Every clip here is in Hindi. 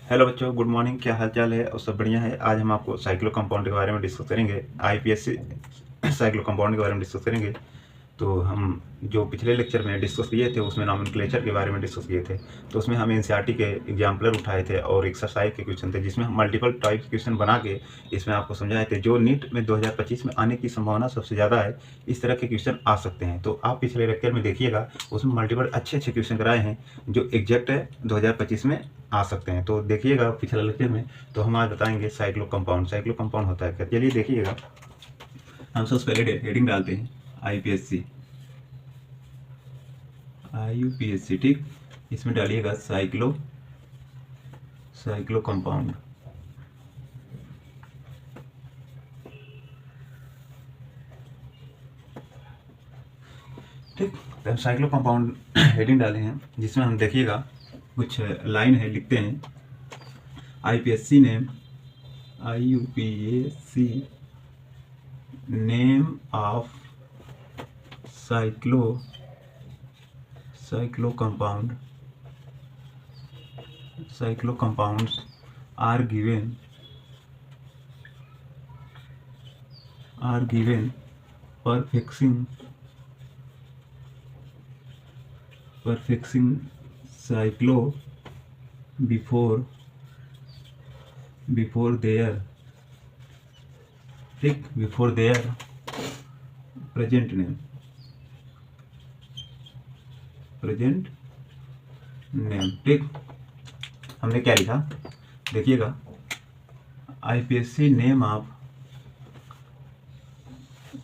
हेलो बच्चों, गुड मॉर्निंग। क्या हाल चाल है? और सब बढ़िया है। आज हम आपको साइक्लो कंपाउंड के बारे में डिस्कस करेंगे। आईपीएससी साइक्लो कंपाउंड के बारे में डिस्कस करेंगे। तो हम जो पिछले लेक्चर में डिस्कस किए थे उसमें नॉमेनक्लेचर के बारे में डिस्कस किए थे। तो उसमें हम एनसीईआरटी के एग्जाम्पलर उठाए थे और एक्सरसाइज के क्वेश्चन थे, जिसमें हम मल्टीपल टाइप क्वेश्चन बना के इसमें आपको समझाए थे। जो नीट में 2025 में आने की संभावना सबसे ज़्यादा है, इस तरह के क्वेश्चन आ सकते हैं। तो आप पिछले लेक्चर में देखिएगा, उसमें मल्टीपल अच्छे अच्छे क्वेश्चन कराए हैं जो एग्जैक्ट 2025 में आ सकते हैं। तो देखिएगा पिछले लेक्चर में। तो हम आज बताएंगे साइक्लो कंपाउंड। साइक्लो कंपाउंड होता है क्या, चलिए देखिएगा। हम सबसे पहले हेडिंग डालते हैं आईपीएससी, आईयूपीएससी, ठीक। इसमें डालिएगा साइक्लो कंपाउंड। ठीक, तो हम साइक्लो कंपाउंड हेडिंग डाले हैं, जिसमें हम देखिएगा कुछ लाइन है, लिखते हैं। IPSC name, आईयूपीएससी name of cyclo compounds are given for fixing cyclo before their present name, ठीक। हमने क्या लिखा, देखिएगा। IUPAC name of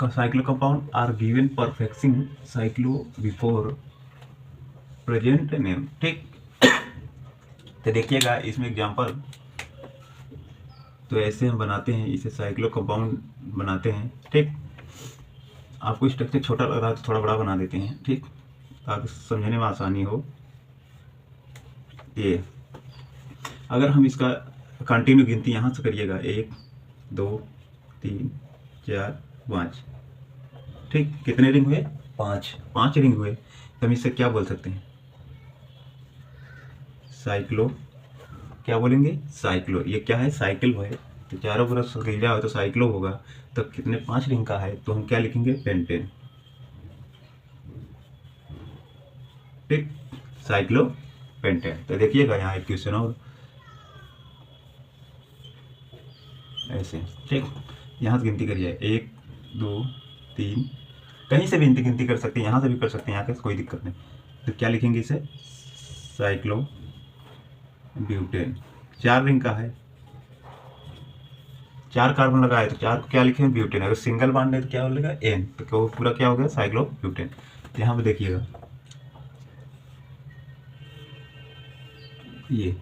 cyclo compound are given for fixing cyclo before present name, ठीक। तो देखिएगा इसमें एग्जांपल, तो ऐसे हम बनाते हैं, इसे साइक्लो कंपाउंड बनाते हैं, ठीक। आपको स्ट्रक्चर छोटा लग रहा है तो थोड़ा बड़ा बना देते हैं, ठीक, ताकि समझने में आसानी हो। ये अगर हम इसका कंटिन्यू गिनती यहाँ से करिएगा, 1 2 3 4 5, ठीक। कितने रिंग हुए? 5 रिंग हुए। तो हम इससे क्या बोल सकते हैं? साइक्लो, क्या बोलेंगे? साइक्लो। ये क्या है? साइकिल है, तो चारों तरफ घेरा हो तो साइक्लो होगा। तो कितने? 5 रिंग का है, तो हम क्या लिखेंगे? पेंटेन, ठीक। Cyclo pentane. तो देखिएगा यहाँ एक क्वेश्चन और ऐसे, ठीक। यहाँ से गिनती करिए, 1 2 3, कहीं से भी गिनती कर सकते हैं, यहाँ से भी कर सकते हैं, यहाँ से कोई दिक्कत नहीं। तो क्या लिखेंगे इसे? Cyclo butane. 4 रिंग का है, 4 कार्बन लगा है, तो 4 को क्या लिखेंगे? ब्यूटेन। अगर सिंगल बॉन्ड है तो क्या बोलेगा? एन। तो पूरा क्या हो गया? Cyclo butane. यहाँ पे देखिएगा, ये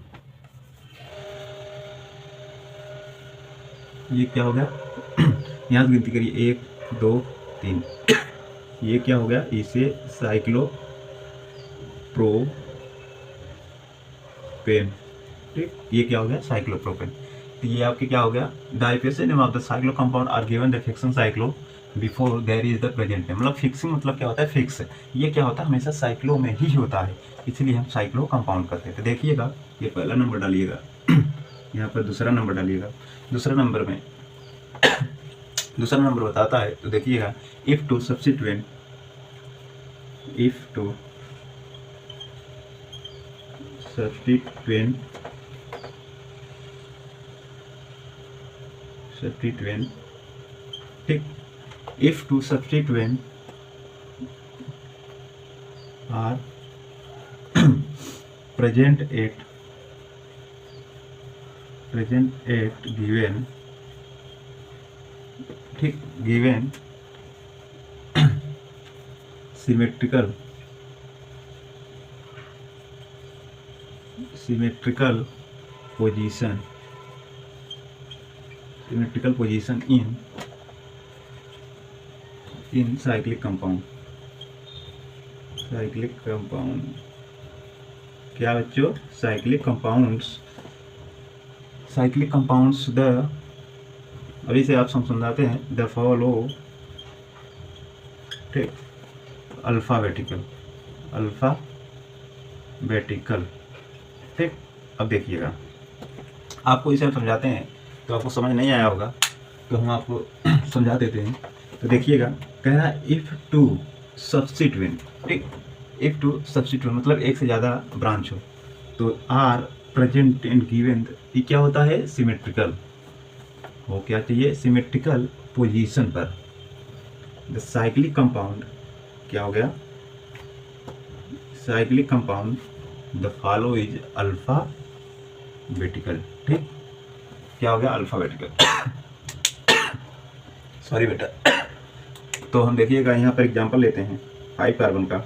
क्या हो गया? यहाँ से गिनती करिए, 1 2 3, ये क्या हो गया? इसे साइक्लो प्रोपेन, ठीक। ये क्या हो गया? Cyclopropane. तो ये आपके क्या हो गया? The IUPAC name of the cyclo compound are given the fixing cyclo before there is the present name. मतलब फिक्सिंग मतलब क्या होता है? फिक्स। ये क्या होता है? हमेशा साइक्लो में ही होता है, इसलिए हम साइक्लो कंपाउंड करते हैं। तो देखिएगा, ये पहला नंबर डालिएगा, यहाँ पर दूसरा नंबर डालिएगा। दूसरा नंबर बताता है, तो देखिएगा, इफ टू सब्स्टिट्यूएंट ठीक। If two substituent are present at given, ठीक, given symmetrical position in cyclic compound। क्या बच्चों? साइक्लिक कंपाउंड्स द, अभी से आप समझाते हैं, द फॉलो, ठीक, अल्फाबेटिकल, ठीक। अब देखिएगा, आपको इसे हम समझाते हैं तो आपको समझ नहीं आया होगा, तो हम आपको समझा देते हैं। तो देखिएगा, कह रहा है इफ़ टू सब्स्टिट्यूएंट, ठीक, इफ़ टू सब्स्टिट्यूएंट मतलब एक से ज़्यादा ब्रांच हो, तो आर प्रेजेंट इन गिवन, ये क्या होता है, सिमेट्रिकल हो, क्या चाहिए, सिमेट्रिकल पोजीशन पर द साइक्लिक कंपाउंड, क्या हो गया, cyclic compound the follow is alphabetical, ठीक, क्या हो गया, अल्फाबेटिकल। सॉरी बेटा। तो हम देखिएगा यहाँ पर एग्जांपल लेते हैं 5 कार्बन का,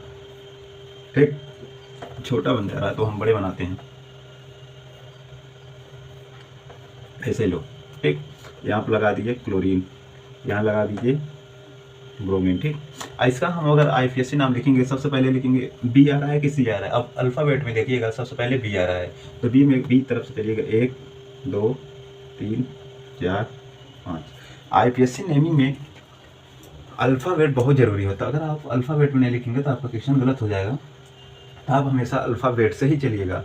ठीक, छोटा बन जा रहा है तो हम बड़े बनाते हैं, ऐसे लो, ठीक, यहाँ पर लगा दीजिए क्लोरीन, यहाँ लगा दीजिए ब्रोमीन, ठीक। इसका हम अगर IUPAC नाम लिखेंगे, सबसे पहले लिखेंगे बी आ रहा है कि सी आ रहा है। अब अल्फ़ाबेट में देखिएगा, सबसे पहले बी आ रहा है, तो बी में बी तरफ से चलिएगा 1 2 3 4 5। IUPAC नेमिंग में अल्फ़ाबेट बहुत ज़रूरी होता है। अगर आप अल्फ़ाबेट में नहीं लिखेंगे तो आपका क्वेश्चन गलत हो जाएगा, तो आप हमेशा अल्फ़ाबेट से ही चलिएगा।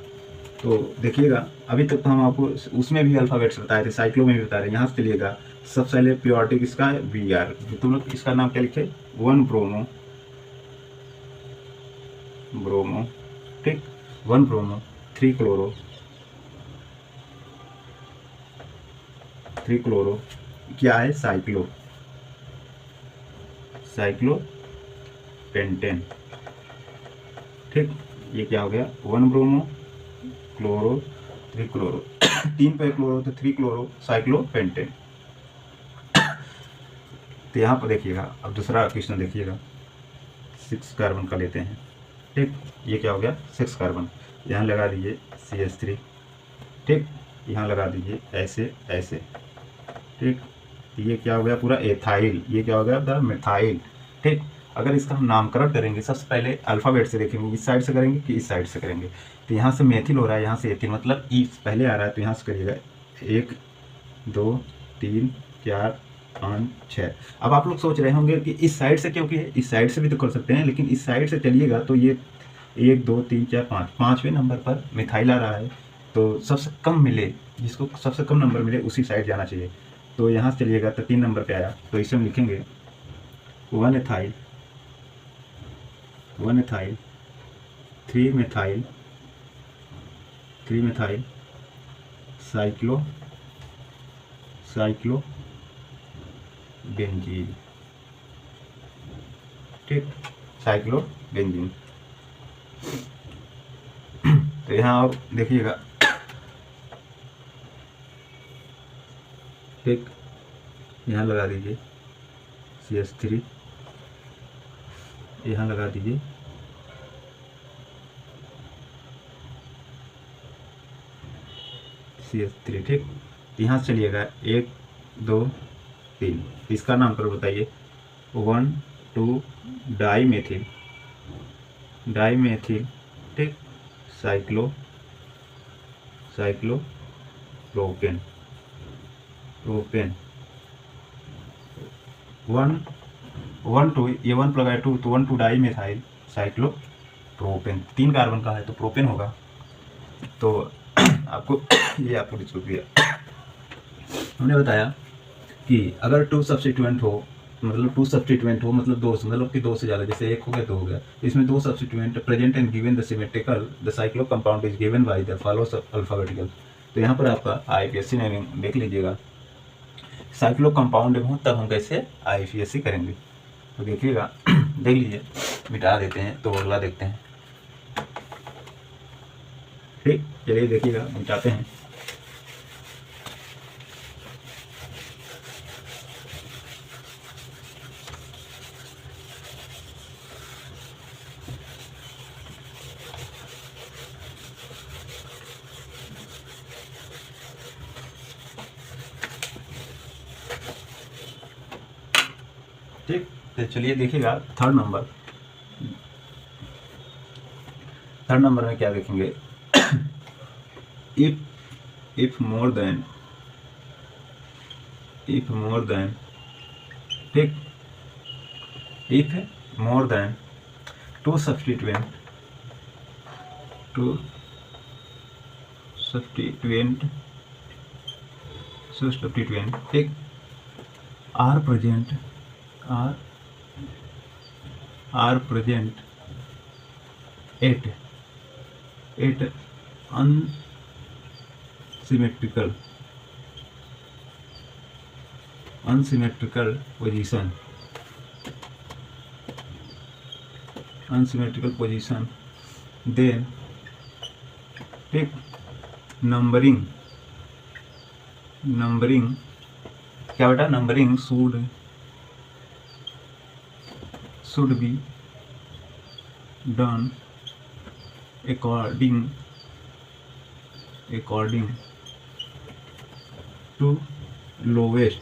तो देखिएगा, अभी तक तो हम आपको उसमें भी अल्फ़ाबेट्स बताए थे, साइक्लो में भी बता रहे हैं। यहाँ से चलिएगा, सबसे पहले प्योरिटी किसका है, BR, तुम लोग इसका नाम क्या लिखे, 1 ब्रोमो, ब्रोमो, ठीक, 1 ब्रोमो 3 क्लोरो, 3 क्लोरो, क्या है, साइक्लो, साइक्लो पेंटेन, ठीक, ये क्या हो गया, 1 ब्रोमो क्लोरो 3 क्लोरो 3 पे क्लोरो तो 3 क्लोरो साइक्लो पेंटेन। तो यहाँ पर देखिएगा, अब दूसरा क्वेश्चन देखिएगा, 6 कार्बन का लेते हैं, ठीक, ये क्या हो गया, 6 कार्बन, यहाँ लगा दीजिए CH3, ठीक, यहाँ लगा दीजिए ऐसे ऐसे, ठीक, ये क्या हो गया, पूरा एथाइल, ये क्या हो गया, द मिथाइल, ठीक। अगर इसका हम नामकरण करेंगे, सबसे पहले अल्फ़ाबेट से देखेंगे, इस साइड से करेंगे कि इस साइड से करेंगे। तो यहाँ से मेथिल हो रहा है, यहाँ से एथिल, मतलब ई पहले आ रहा है, तो यहाँ से करिएगा 1 2 3 4 5 6। अब आप लोग सोच रहे होंगे कि इस साइड से क्यों, कि इस साइड से भी तो कर सकते हैं, लेकिन इस साइड से चलिएगा तो ये 1 2 3 4 5, 5वें नंबर पर मिथाइल आ रहा है, तो सबसे कम मिले, जिसको सबसे कम नंबर मिले उसी साइड जाना चाहिए। तो यहाँ से चलिएगा तो 3 नंबर पे आया, तो इसे हम लिखेंगे 1 ethyl 1 ethyl 3 methyl 3 methyl cyclo cyclo benzene, ठीक, साइक्लो बेंजीन। तो यहाँ आप देखिएगा, ठीक, यहाँ लगा दीजिए CH3, यहाँ लगा दीजिए CH3, ठीक, यहाँ से चलिएगा 1 2 3, इसका नाम पर बताइए 1 2 डाईमेथिल, डाईमेथिल, ठीक, साइक्लो साइक्लो प्रोपेन, प्रोपेन 1 1 2, ये 1 प्लस 2 तो 1 2 dimethylcyclopropane, 3 carbon का है तो प्रोपेन होगा। तो आपको ये आपको डिस्कस किया, हमने बताया कि अगर 2 सब्स्टिट्यूएंट हो, मतलब 2 सब्स्टिट्यूएंट हो मतलब 2, मतलब कि 2 से ज़्यादा, जैसे 1 हो गया 2 हो गया, इसमें 2 substituent present and given the symmetrical the cyclo compound is given by the follows alphabetical. तो यहाँ पर आपका IUPAC नेमिंग देख लीजिएगा, साइक्लो कंपाउंड हो तब हम कैसे IUPAC करेंगे। तो देखिएगा, देख लीजिए, मिटा देते हैं तो अगला देखते हैं, ठीक, चलिए देखिएगा, मिटाते हैं। ठीक, तो चलिए देखिएगा, थर्ड नंबर में क्या देखेंगे, इफ मोर देन, ठीक, if more than 2 substituent substituent, ठीक, are present at unsymmetrical position, then, ठीक, नंबरिंग क्या बेटा, numbering should be done according to lowest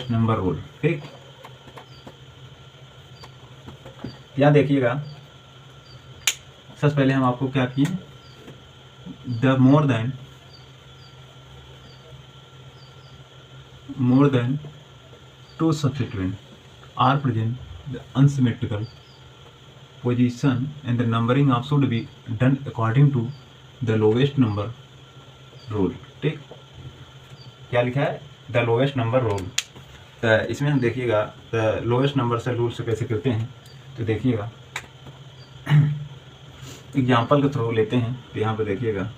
number rule, ठीक। यहाँ देखिएगा, सबसे पहले हम आपको क्या किए, the more than two substituent are present the unsymmetrical position and the numbering of should be done according to the lowest number rule, ठीक। क्या लिखा है, द लोवेस्ट नंबर रूल। तो इसमें हम देखिएगा द लोवेस्ट नंबर से रूल से कैसे करते हैं, तो देखिएगा एग्जाम्पल के थ्रू लेते हैं। तो यहाँ पर देखिएगा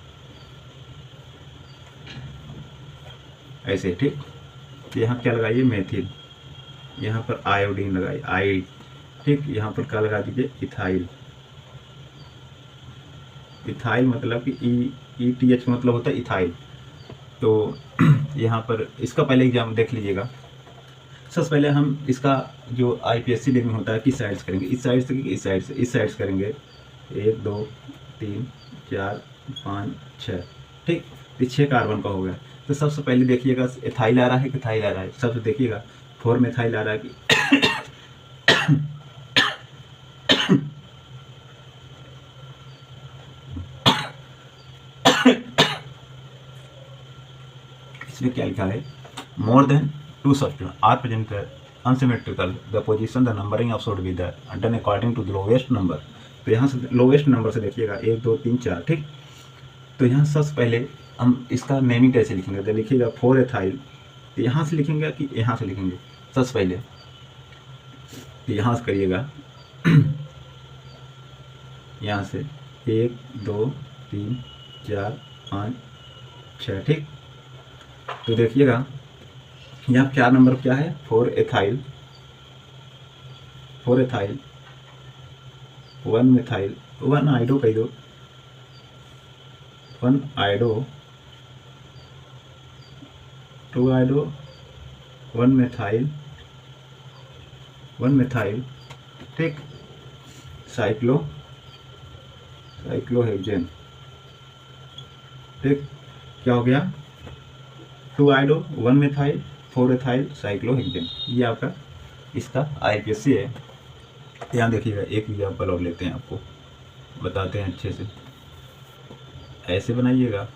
ऐसे, ठीक। तो यहाँ क्या लगाइए, मेथिल, यहाँ पर आयोडीन लगाइए, आइड, ठीक। यहाँ पर क्या लगा दीजिए, इथाइल मतलब कि ETH मतलब होता है इथाइल। तो यहाँ पर इसका पहले एग्जाम देख लीजिएगा। सबसे पहले हम इसका जो IPSC लिंक होता है किस साइड से करेंगे, इस साइड से कि इस साइड से, इस साइड से करेंगे। 1 2 3 4 5 6, ठीक। तो 6 कार्बन का हो गया। तो सबसे पहले देखिएगा इथाइल आ रहा है कि इथाइल आ रहा है, सबसे देखिएगा 4 मेथाइल आ रहा है कि इसमें क्या लिखा है, more than 2 substituent are present unsymmetrical the position the numbering of should be done according to the lowest number। तो यहाँ से लोवेस्ट नंबर से देखिएगा 1 2 3 4, ठीक। तो यहाँ सबसे पहले हम इसका नेमिंग कैसे लिखेंगे, तो लिखिएगा 4 एथाइल। तो यहाँ से लिखेंगे कि यहाँ से लिखेंगे, सबसे पहले तो यहाँ से करिएगा यहाँ से 1 2 3 4 5 6, ठीक। तो देखिएगा यहाँ 4 नंबर क्या है, 4 एथाइल 1 मिथाइल 1 आइडो कह दो, 1 आइडो 2 आइडो 1 मिथाइल, ठीक। साइक्लोहेक्सेन, ठीक। क्या हो गया, 2 आइडो 1 मिथाइल 4 एथाइल साइक्लोहेक्सेन। ये आपका इसका IPSC है। यहाँ देखिएगा एक एग्जाम्पल और लेते हैं, आपको बताते हैं अच्छे से। ऐसे बनाइएगा,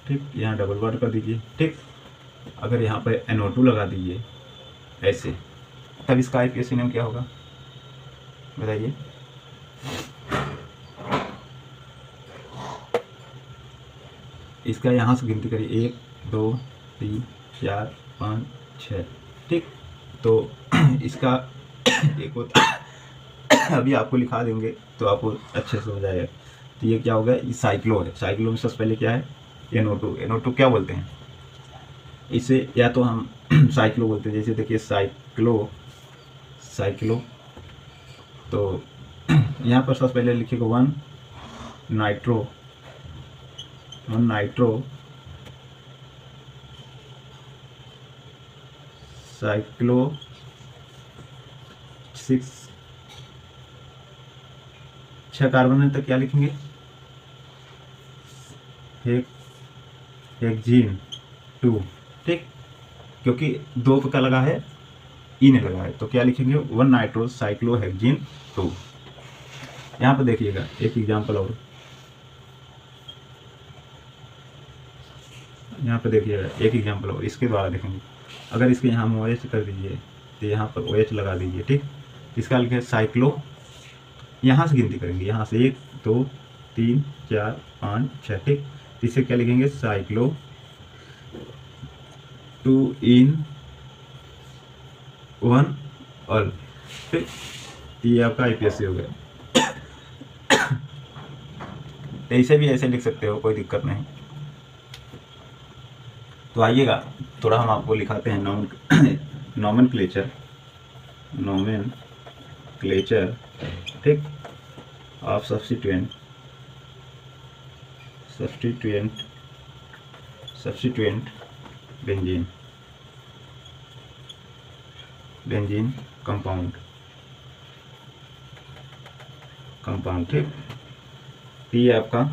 ठीक। यहाँ डबल बॉन्ड कर दीजिए, ठीक। अगर यहाँ पर NO2 लगा दीजिए ऐसे, तब इसका IPSC नेम क्या होगा बताइए। इसका यहाँ से गिनती करिए 1 2 3 4 5 6, ठीक। तो इसका एक होता अभी आपको लिखा देंगे तो आपको अच्छे से हो जाएगा। तो ये क्या होगा, ये साइक्लो है। साइक्लो में सबसे पहले क्या है, NO2 क्या बोलते हैं इसे, या तो हम साइक्लो बोलते हैं। जैसे देखिए साइक्लो, तो यहाँ पर सबसे पहले लिखिएगा 1 नाइट्रो साइक्लो 6 कार्बन है, तो क्या लिखेंगे, हेक्जीन 2, ठीक। क्योंकि 2 का लगा है, ई ने लगा है, तो क्या लिखेंगे 1 नाइट्रो साइक्लो हेक्जीन 2। यहाँ पर देखिएगा एक एग्जाम्पल और, यहाँ पर देखिएगा एक एग्जाम्पल और, इसके द्वारा देखेंगे। अगर इसके यहाँ हम OH कर दीजिए तो यहाँ पर OH लगा दीजिए, ठीक। इसका लिखे यहाँ से गिनती करेंगे, यहाँ से 1 2 3 4 5 6, ठीक। इसे क्या लिखेंगे, साइक्लो 2 in 1 ऑल, ठीक। ये आपका IPSC हो गया। तो इसे भी ऐसे लिख सकते हो, कोई दिक्कत नहीं। तो आइएगा थोड़ा हम आपको लिखाते हैं नॉमेनक्लेचर, ठीक, ऑफ सब्स्टिट्यूएंट बेंजीन कंपाउंड, ठीक। ये आपका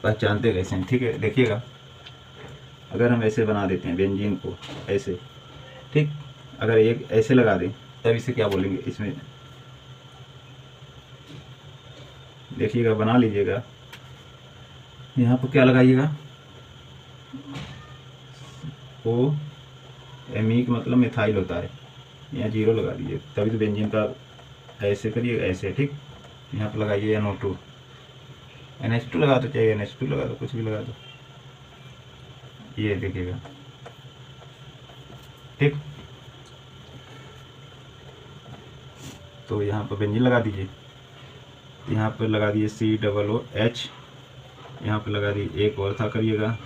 पहचानते कैसे हैं, ठीक है। देखिएगा, अगर हम ऐसे बना देते हैं बेंजीन को ऐसे, ठीक, अगर एक ऐसे लगा दें तब इसे क्या बोलेंगे, इसमें देखिएगा, बना लीजिएगा। यहाँ पर क्या लगाइएगा, ओ एमी का मतलब मिथाइल होता है, यहाँ 0 लगा दीजिए, तभी तो बेंजीन का ऐसे करिएगा, ऐसे, ठीक। यहाँ पर लगाइए NO2, NH2 लगा दो, चाहिए NH2 लगा दो, कुछ भी लगा दो, ये देखिएगा, ठीक। तो यहाँ पर बेंजीन लगा दीजिए, यहाँ पर लगा दिए COOH, यहाँ पर लगा दिए, एक और था करिएगा,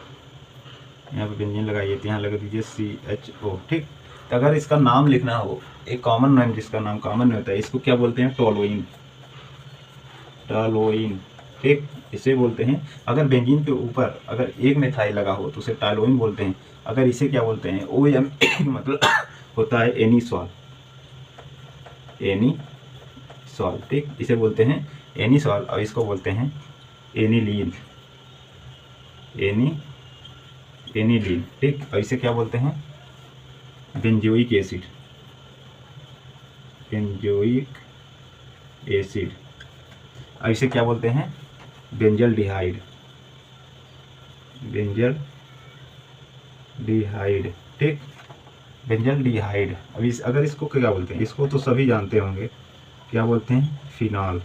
यहाँ पे बेंजीन लगाइए, तो यहाँ लगा दीजिए CHO, ठीक। तो अगर इसका नाम लिखना हो, एक कॉमन नेम जिसका नाम कॉमन होता है, इसको क्या बोलते हैं, टॉलोइन, ठीक, इसे बोलते हैं। अगर बेंजीन के ऊपर अगर एक मिथाइल लगा हो तो उसे टॉलोइन बोलते हैं। अगर इसे क्या बोलते हैं, OM मतलब होता है एनीसॉल, ठीक, इसे बोलते हैं एनीसॉल, और इसको बोलते हैं एनिलीन, ठीक। और इसे क्या बोलते हैं, बेंजोइक एसिड, और इसे क्या बोलते हैं, बेंजल डिहाइड, ठीक, बेंजल डिहाइड। अभी अगर इसको क्या बोलते हैं, इसको तो सभी जानते होंगे, क्या बोलते हैं, फिनॉल,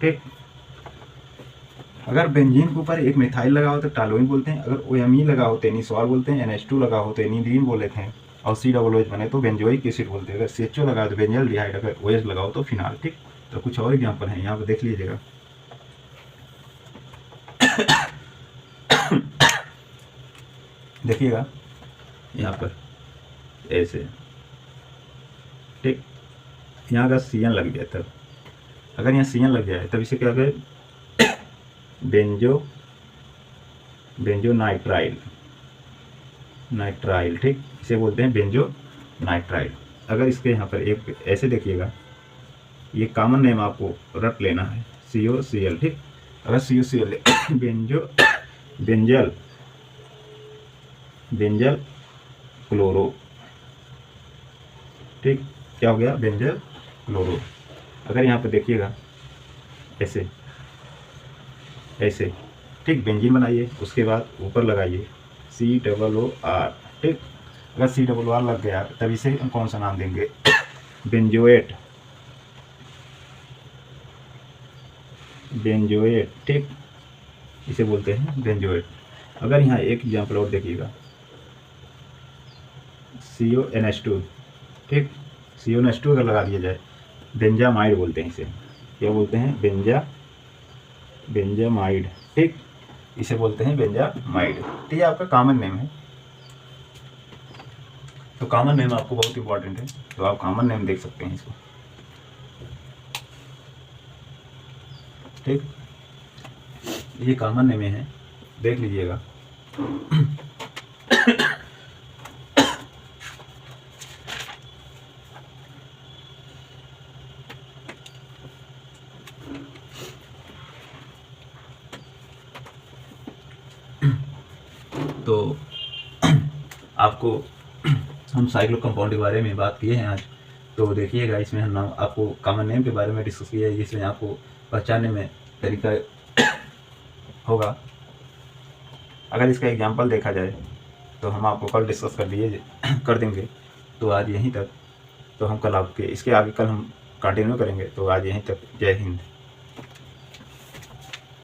ठीक। अगर बेंजीन के ऊपर एक मिथाइल लगा हो तो टॉलोइन बोलते हैं, अगर OMe लगा हो तो एनीसॉल बोलते हैं, NH2 लगा हो तो एनिलीन बोलते हैं, और COOH बने तो बेंजोइक एसिड बोलते हैं, अगर CHO लगा हो तो बेंजल डिहाइड, अगर OH लगा हो तो फिनॉल, ठीक। तो कुछ और एग्जाम्पल हैं, यहाँ पर देख लीजिएगा। देखिएगा यहाँ पर ऐसे, ठीक, यहाँ अगर CN लग जाए तब, अगर यहाँ CN लग जाए तब इसे क्या कहें, बेंजो नाइट्राइल, ठीक, इसे बोलते हैं बेंजो नाइट्राइल। अगर इसके यहाँ पर एक ऐसे देखिएगा, ये कॉमन नेम आपको रट लेना है, COCl, ठीक। अगर COCl बेंजल क्लोरो, ठीक, क्या हो गया, बेंजल क्लोरो। अगर यहाँ पर देखिएगा ऐसे, ठीक, बेंजीन बनाइए, उसके बाद ऊपर लगाइए COOR, ठीक। अगर COOR लग गया तब इसे हम कौन सा नाम देंगे, बेंजोएट, ठीक, इसे बोलते हैं बेंजोएट। अगर यहाँ एक एग्जाम्पल और देखिएगा, CONH2, ठीक, CONH2 अगर लगा दिया जाए, बेंजामाइड बोलते हैं इसे, क्या बोलते हैं, बेंजामाइड, ठीक, इसे बोलते हैं बेंजामाइड। तो ये आपका कॉमन नेम है। तो कॉमन नेम आपको बहुत इंपॉर्टेंट है, तो आप कॉमन नेम देख सकते हैं इसको, ठीक, ये कॉमन नेम है, देख लीजिएगा। तो आपको हम साइक्लो कंपाउंड के बारे में बात किए हैं आज। तो देखिएगा, इसमें हम आपको कॉमन नेम के बारे में डिस्कस किया है, जिसमें आपको पहचानने में तरीका होगा। अगर इसका एग्जांपल देखा जाए तो हम आपको कल डिस्कस कर देंगे। तो आज यहीं तक। तो हम कल आपके इसके आगे कल हम कंटिन्यू करेंगे। तो आज यहीं तक, जय हिंद।